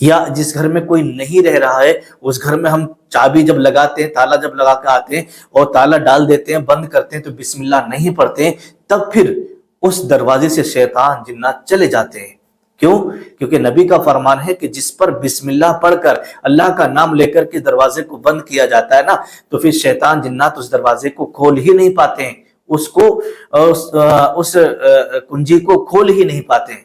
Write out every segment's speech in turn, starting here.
یا جس گھر میں کوئی نہیں رہ رہا ہے اس گھر میں ہم چابی جب لگاتے ہیں، تالا جب لگا کے آتے ہیں اور تالا ڈال دیتے ہیں، بند کرتے ہیں تو بسم اللہ نہیں پڑھتے ہیں، تب پھر اس دروازے سے شیطان جنات چلے جاتے ہیں۔ کیوں؟ کیونکہ نبی کا فرمان ہے کہ جس پر بسم اللہ پڑھ کر اللہ کا نام لے کر کے دروازے کو بند کیا جاتا ہے نا، تو پھر شیطان جنات اس دروازے کو کھول ہی نہیں پاتے ہیں، اس کنجی کو کھول ہی نہیں پاتے ہیں،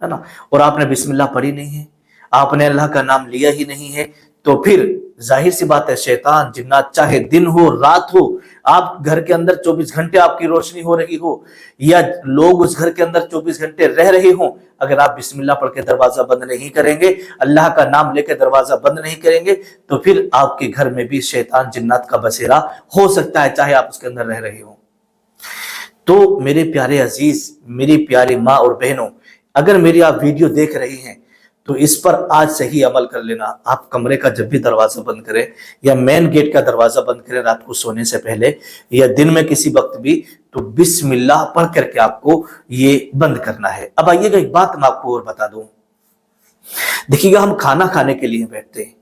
ہے نا۔ اور آپ نے بسم اللہ پڑھی نہیں ہے، آپ نے اللہ کا نام لیا ہی نہیں ہے، تو پھر ظاہر سی بات ہے شیطان جنات چاہے دن ہو رات ہو، آپ گھر کے اندر 24 گھنٹے آپ کی روشنی ہو رہی ہو یا لوگ اس گھر کے اندر 24 گھنٹے رہ رہے ہوں، اگر آپ بسم اللہ پڑھ کے دروازہ بند نہیں کریں گے، اللہ کا نام لے کے دروازہ بند نہیں کریں گے، تو پھر آپ کے گھر میں بھی شیطان جنات کا بسیرا ہو سکتا ہے، چاہے آپ اس کے اندر رہ رہے ہوں۔ تو میرے پیارے عزیز، میری پیاری ماں اور بہنوں، اگر میری آپ ویڈیو دیکھ رہی ہیں تو اس پر آج سے ہی عمل کر لینا۔ آپ کمرے کا جب بھی دروازہ بند کریں یا مین گیٹ کا دروازہ بند کریں رات کو سونے سے پہلے یا دن میں کسی وقت بھی، تو بسم اللہ پڑھ کر کے آپ کو یہ بند کرنا ہے۔ اب آئیے گا ایک بات میں آپ کو اور بتا دوں، دیکھیے گا ہم کھانا کھانے کے لیے بیٹھتے ہیں،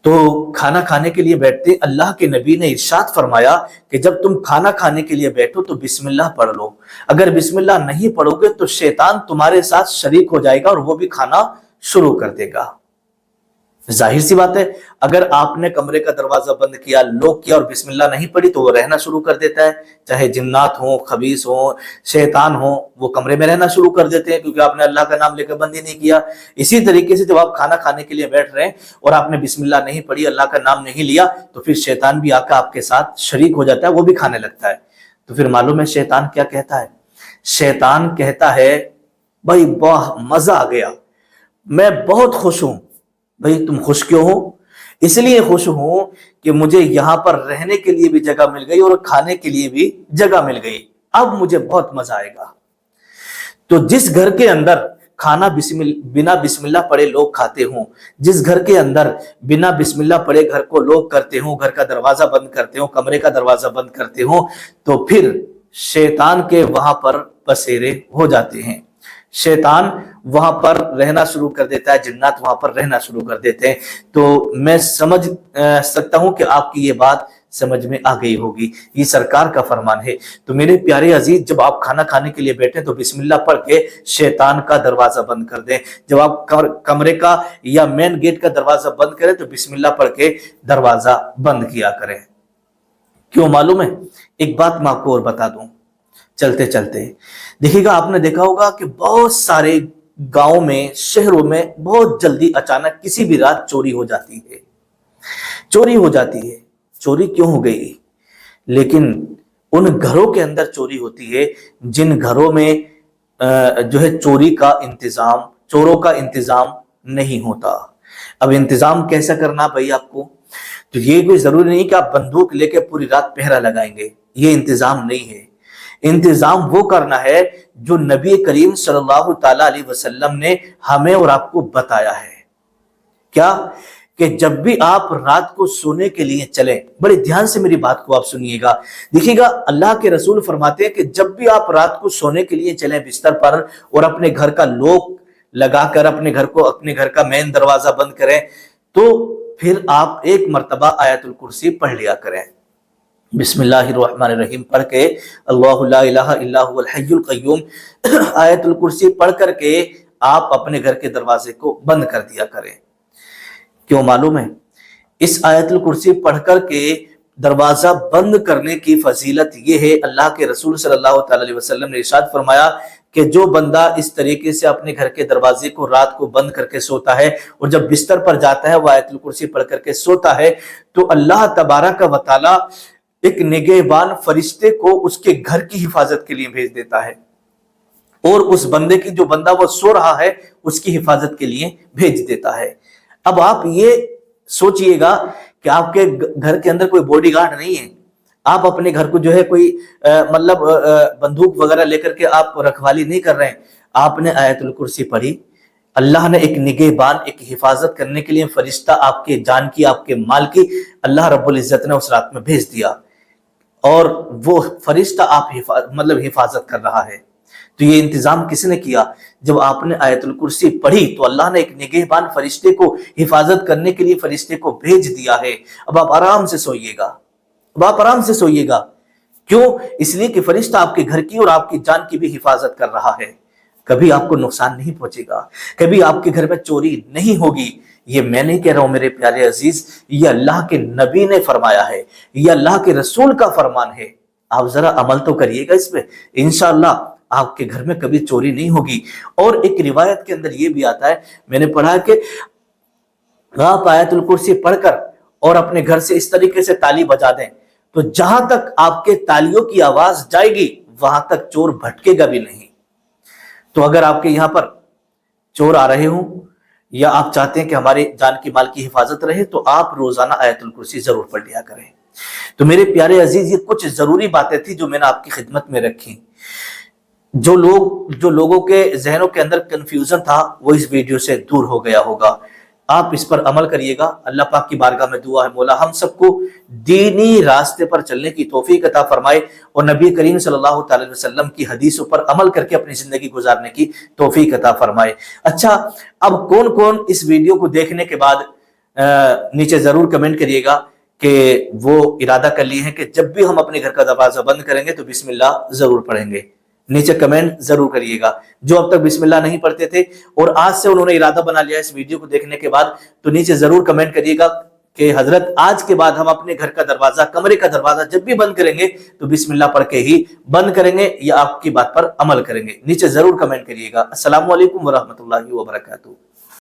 تو کھانا کھانے کے لیے بیٹھتے ہیں، اللہ کے نبی نے ارشاد فرمایا کہ جب تم کھانا کھانے کے لیے بیٹھو تو بسم اللہ پڑھ لو، اگر بسم اللہ نہیں پڑھو گے تو شیطان تمہارے ساتھ شریک ہو جائے گا اور وہ بھی کھانا شروع کر دے گا۔ ظاہر سی بات ہے، اگر آپ نے کمرے کا دروازہ بند کیا، لوک کیا اور بسم اللہ نہیں پڑھی تو وہ رہنا شروع کر دیتا ہے، چاہے جنات ہوں، خبیث ہوں، شیطان ہوں، وہ کمرے میں رہنا شروع کر دیتے ہیں کیونکہ آپ نے اللہ کا نام لے کے بند ہی نہیں کیا۔ اسی طریقے سے جب آپ کھانا کھانے کے لیے بیٹھ رہے ہیں اور آپ نے بسم اللہ نہیں پڑھی، اللہ کا نام نہیں لیا، تو پھر شیطان بھی آ کر آپ کے ساتھ شریک ہو جاتا ہے، وہ بھی کھانے لگتا ہے۔ تو پھر معلوم ہے شیطان کیا کہتا ہے؟ شیطان کہتا ہے بھائی واہ مزہ آ گیا، میں بہت خوش ہوں۔ بھائی تم خوش کیوں ہو؟ اس لیے خوش ہوں کہ مجھے یہاں پر رہنے کے لیے بھی جگہ مل گئی اور کھانے کے لیے بھی جگہ مل گئی، اب مجھے بہت مزہ آئے گا۔ تو جس گھر کے اندر کھانا بنا بسم اللہ پڑھے لوگ کھاتے ہوں، جس گھر کے اندر بنا بسم اللہ پڑھے گھر کو لوگ کرتے ہوں، گھر کا دروازہ بند کرتے ہوں، کمرے کا دروازہ بند کرتے ہوں، تو پھر شیطان کے وہاں پر بسیرے ہو جاتے ہیں، شیطان وہاں پر رہنا شروع کر دیتا ہے، جنات وہاں پر رہنا شروع کر دیتے ہیں۔ تو میں سمجھ سکتا ہوں کہ آپ کی یہ بات سمجھ میں آ گئی ہوگی، یہ سرکار کا فرمان ہے۔ تو میرے پیارے عزیز، جب آپ کھانا کھانے کے لیے بیٹھیں تو بسم اللہ پڑھ کے شیطان کا دروازہ بند کر دیں، جب آپ کمرے کا یا مین گیٹ کا دروازہ بند کریں تو بسم اللہ پڑھ کے دروازہ بند کیا کریں۔ کیوں معلوم ہے؟ ایک بات میں آپ کو اور بتا دوں چلتے چلتے، دیکھیے گا آپ نے دیکھا ہوگا کہ بہت سارے گاؤں میں، شہروں میں بہت جلدی اچانک کسی بھی رات چوری ہو جاتی ہے، چوری ہو جاتی ہے۔ چوری کیوں ہو گئی؟ لیکن ان گھروں کے اندر چوری ہوتی ہے جن گھروں میں جو ہے چوری کا انتظام، چوروں کا انتظام نہیں ہوتا۔ اب انتظام کیسا کرنا بھائی آپ کو؟ تو یہ کوئی ضروری نہیں کہ آپ بندوق لے کے پوری رات پہرا لگائیں گے، یہ انتظام نہیں ہے۔ انتظام وہ کرنا ہے جو نبی کریم صلی اللہ تعالی علیہ وسلم نے ہمیں اور آپ کو بتایا ہے۔ کیا؟ کہ جب بھی آپ رات کو سونے کے لیے چلیں، بڑے دھیان سے میری بات کو آپ سنیے گا، دیکھیے گا اللہ کے رسول فرماتے ہیں کہ جب بھی آپ رات کو سونے کے لیے چلیں بستر پر اور اپنے گھر کا لوک لگا کر اپنے گھر کا مین دروازہ بند کریں، تو پھر آپ ایک مرتبہ آیت الکرسی پڑھ لیا کریں، بسم اللہ الرحمن الرحیم پڑھ کے، اللہ لا الہ الا هو الحی القیوم، آیت الکرسی پڑھ کر کے آپ اپنے گھر کے دروازے کو بند کر دیا کریں۔ کیوں معلوم ہے؟ اس آیت الکرسی پڑھ کر کے دروازہ بند کرنے کی فضیلت یہ ہے، اللہ کے رسول صلی اللہ تعالی علیہ وسلم نے ارشاد فرمایا کہ جو بندہ اس طریقے سے اپنے گھر کے دروازے کو رات کو بند کر کے سوتا ہے اور جب بستر پر جاتا ہے وہ آیت الکرسی پڑھ کر کے سوتا ہے، تو اللہ تبارک و تعالی ایک نگہبان فرشتے کو اس کے گھر کی حفاظت کے لیے بھیج دیتا ہے، اور اس بندے کی، جو بندہ وہ سو رہا ہے، اس کی حفاظت کے لیے بھیج دیتا ہے۔ اب آپ یہ سوچئے گا کہ آپ کے گھر کے اندر کوئی باڈی گارڈ نہیں ہے، آپ اپنے گھر کو جو ہے کوئی مطلب بندوق وغیرہ لے کر کے آپ رکھوالی نہیں کر رہے ہیں، آپ نے آیت الکرسی پڑھی، اللہ نے ایک نگہبان، ایک حفاظت کرنے کے لیے فرشتہ آپ کے جان کی، آپ کے مال کی اللہ رب العزت نے اس رات میں بھیج دیا، اور وہ فرشتہ آپ حفاظت کر رہا ہے۔ تو یہ انتظام کس نے کیا؟ جب آپ نے آیت الکرسی پڑھی تو اللہ نے ایک نگہبان فرشتے کو حفاظت کرنے کے لیے فرشتے کو بھیج دیا ہے۔ اب آپ آرام سے سوئیے گا، اب آپ آرام سے سوئیے گا۔ کیوں؟ اس لیے کہ فرشتہ آپ کے گھر کی اور آپ کی جان کی بھی حفاظت کر رہا ہے۔ کبھی آپ کو نقصان نہیں پہنچے گا، کبھی آپ کے گھر میں چوری نہیں ہوگی۔ یہ میں نہیں کہہ رہا ہوں میرے پیارے عزیز، یہ اللہ کے نبی نے فرمایا ہے، یہ اللہ کے رسول کا فرمان ہے۔ آپ ذرا عمل تو کریے گا اس پہ، انشاءاللہ آپ کے گھر میں کبھی چوری نہیں ہوگی۔ اور ایک روایت کے اندر یہ بھی آتا ہے، میں نے پڑھا کہ آپ آیت الکرسی پڑھ کر اور اپنے گھر سے اس طریقے سے تالی بجا دیں تو جہاں تک آپ کے تالیوں کی آواز جائے گی وہاں تک چور بھٹکے گا بھی نہیں۔ تو اگر آپ کے یہاں پر چور آ رہے ہوں یا آپ چاہتے ہیں کہ ہمارے جان کی مال کی حفاظت رہے تو آپ روزانہ آیت الکرسی ضرور پڑھ لیا کریں۔ تو میرے پیارے عزیز، یہ کچھ ضروری باتیں تھیں جو میں نے آپ کی خدمت میں رکھی۔ جو لوگوں کے ذہنوں کے اندر کنفیوژن تھا وہ اس ویڈیو سے دور ہو گیا ہوگا۔ آپ اس پر عمل کریے گا۔ اللہ پاک کی بارگاہ میں دعا ہے مولا ہم سب کو دینی راستے پر چلنے کی توفیق عطا فرمائے اور نبی کریم صلی اللہ تعالی وسلم کی حدیثوں پر عمل کر کے اپنی زندگی گزارنے کی توفیق عطا فرمائے۔ اچھا، اب کون کون اس ویڈیو کو دیکھنے کے بعد نیچے ضرور کمنٹ کریے گا کہ وہ ارادہ کر لیے ہیں کہ جب بھی ہم اپنے گھر کا دروازہ بند کریں گے تو بسم اللہ ضرور پڑھیں گے؟ نیچے کمنٹ ضرور کریے گا۔ جو اب تک بسم اللہ نہیں پڑھتے تھے اور آج سے انہوں نے ارادہ بنا لیا اس ویڈیو کو دیکھنے کے بعد، تو نیچے ضرور کمنٹ کریے گا کہ حضرت آج کے بعد ہم اپنے گھر کا دروازہ، کمرے کا دروازہ جب بھی بند کریں گے تو بسم اللہ پڑھ کے ہی بند کریں گے یا آپ کی بات پر عمل کریں گے۔ نیچے ضرور کمنٹ کریے گا۔ السلام علیکم ورحمۃ اللہ وبرکاتہ۔